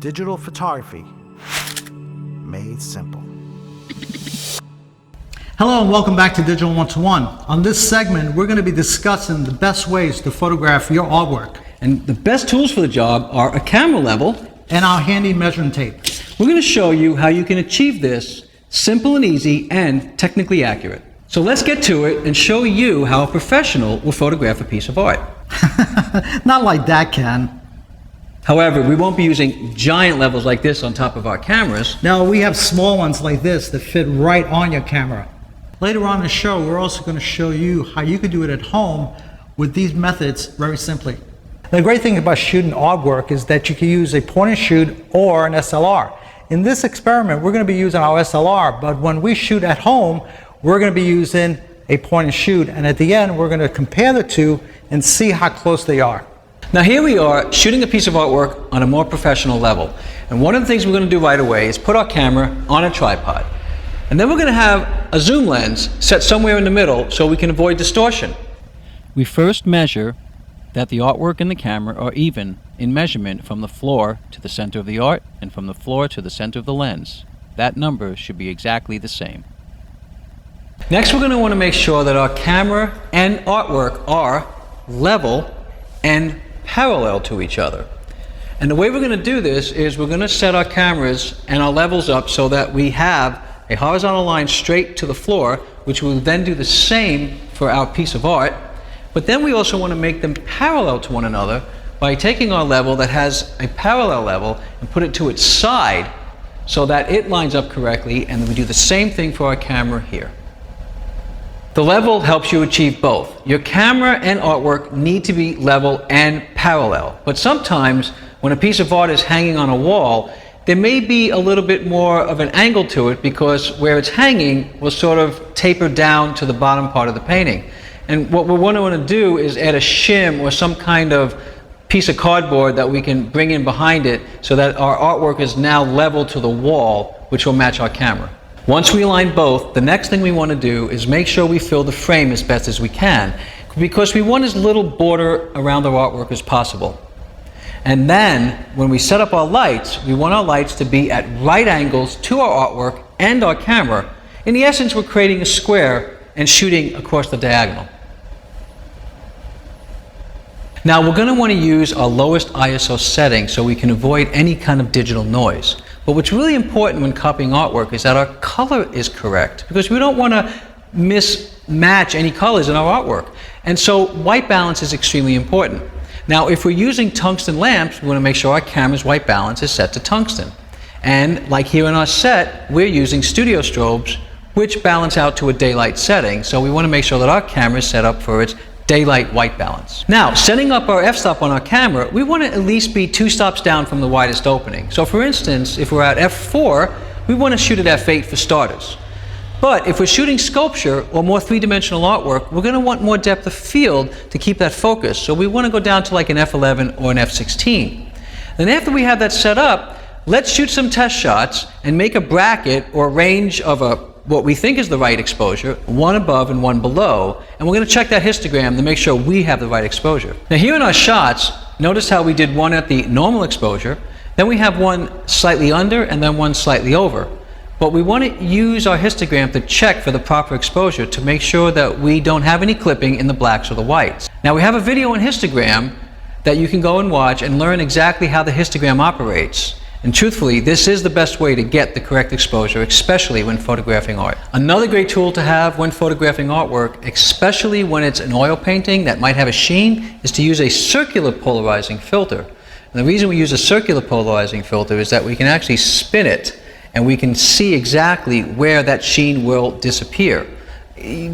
Digital photography made simple. Hello and welcome back to D1to1. On this segment, we're going to be discussing the best ways to photograph your artwork. And the best tools for the job are a camera level and our handy measuring tape. We're going to show you how you can achieve this simple and easy and technically accurate. So let's get to it and show you how a professional will photograph a piece of art. Not like that, Ken. However, we won't be using giant levels like this on top of our cameras. No, we have small ones like this that fit right on your camera. Later on in the show, we're also going to show you how you can do it at home with these methods very simply. The great thing about shooting artwork is that you can use a point and shoot or an SLR. In this experiment, we're going to be using our SLR, but when we shoot at home, we're going to be using a point and shoot, and at the end, we're going to compare the two and see how close they are. Now here we are shooting a piece of artwork on a more professional level. And one of the things we're going to do right away is put our camera on a tripod. And then we're going to have a zoom lens set somewhere in the middle so we can avoid distortion. We first measure that the artwork and the camera are even in measurement from the floor to the center of the art and from the floor to the center of the lens. That number should be exactly the same. Next, we're going to want to make sure that our camera and artwork are level and parallel to each other. And the way we're going to do this is we're going to set our cameras and our levels up so that we have a horizontal line straight to the floor, which will then do the same for our piece of art. But then we also want to make them parallel to one another by taking our level that has a parallel level and put it to its side so that it lines up correctly, and then we do the same thing for our camera here. The level helps you achieve both. Your camera and artwork need to be level and parallel. But sometimes when a piece of art is hanging on a wall, there may be a little bit more of an angle to it because where it's hanging will sort of taper down to the bottom part of the painting. And what we want to do is add a shim or some kind of piece of cardboard that we can bring in behind it so that our artwork is now level to the wall, which will match our camera. Once we align both, the next thing we want to do is make sure we fill the frame as best as we can, because we want as little border around our artwork as possible. And then, when we set up our lights, we want our lights to be at right angles to our artwork and our camera. In the essence, we're creating a square and shooting across the diagonal. Now, we're going to want to use our lowest ISO setting so we can avoid any kind of digital noise. But what's really important when copying artwork is that our color is correct, because we don't want to mismatch any colors in our artwork. And so white balance is extremely important. Now, if we're using tungsten lamps, we want to make sure our camera's white balance is set to tungsten. And like here in our set, we're using studio strobes, which balance out to a daylight setting. So we want to make sure that our camera is set up for its daylight white balance. Now, setting up our f-stop on our camera, we want to at least be 2 stops down from the widest opening. So for instance, if we're at f4, we want to shoot at f8 for starters. But if we're shooting sculpture or more three-dimensional artwork, we're going to want more depth of field to keep that focus. So we want to go down to like an f11 or an f16. Then after we have that set up, let's shoot some test shots and make a bracket or range of what we think is the right exposure, one above and one below, and we're going to check that histogram to make sure we have the right exposure. Now here in our shots, notice how we did one at the normal exposure, then we have one slightly under and then one slightly over. But we want to use our histogram to check for the proper exposure to make sure that we don't have any clipping in the blacks or the whites. Now we have a video on histogram that you can go and watch and learn exactly how the histogram operates. And truthfully, this is the best way to get the correct exposure, especially when photographing art. Another great tool to have when photographing artwork, especially when it's an oil painting that might have a sheen, is to use a circular polarizing filter. And the reason we use a circular polarizing filter is that we can actually spin it and we can see exactly where that sheen will disappear.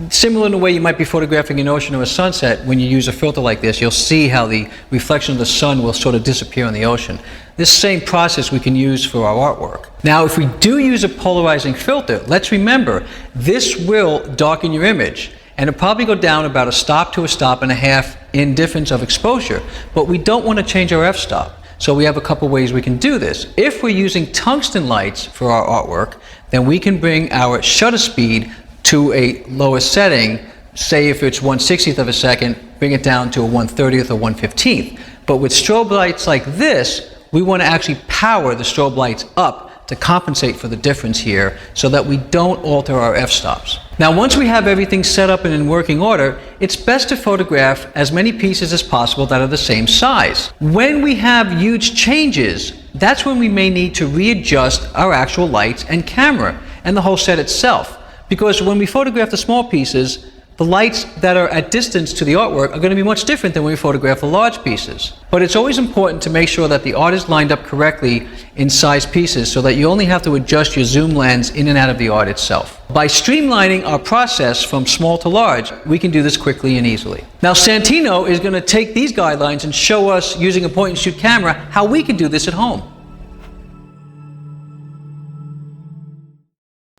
Similar in the way you might be photographing an ocean or a sunset, when you use a filter like this, you'll see how the reflection of the sun will sort of disappear on the ocean. This same process we can use for our artwork. Now, if we do use a polarizing filter, let's remember, this will darken your image, and it'll probably go down about 1 stop to 1.5 stops in difference of exposure, but we don't want to change our f-stop. So we have a couple ways we can do this. If we're using tungsten lights for our artwork, then we can bring our shutter speed to a lower setting. Say if it's 1/60th of a second, bring it down to a 1/30th or 1/15th. But with strobe lights like this, we want to actually power the strobe lights up to compensate for the difference here so that we don't alter our f-stops. Now, once we have everything set up and in working order, it's best to photograph as many pieces as possible that are the same size. When we have huge changes, that's when we may need to readjust our actual lights and camera and the whole set itself. Because when we photograph the small pieces, the lights that are at distance to the artwork are going to be much different than when we photograph the large pieces. But it's always important to make sure that the art is lined up correctly in size pieces so that you only have to adjust your zoom lens in and out of the art itself. By streamlining our process from small to large, we can do this quickly and easily. Now, Santino is going to take these guidelines and show us, using a point-and-shoot camera, how we can do this at home.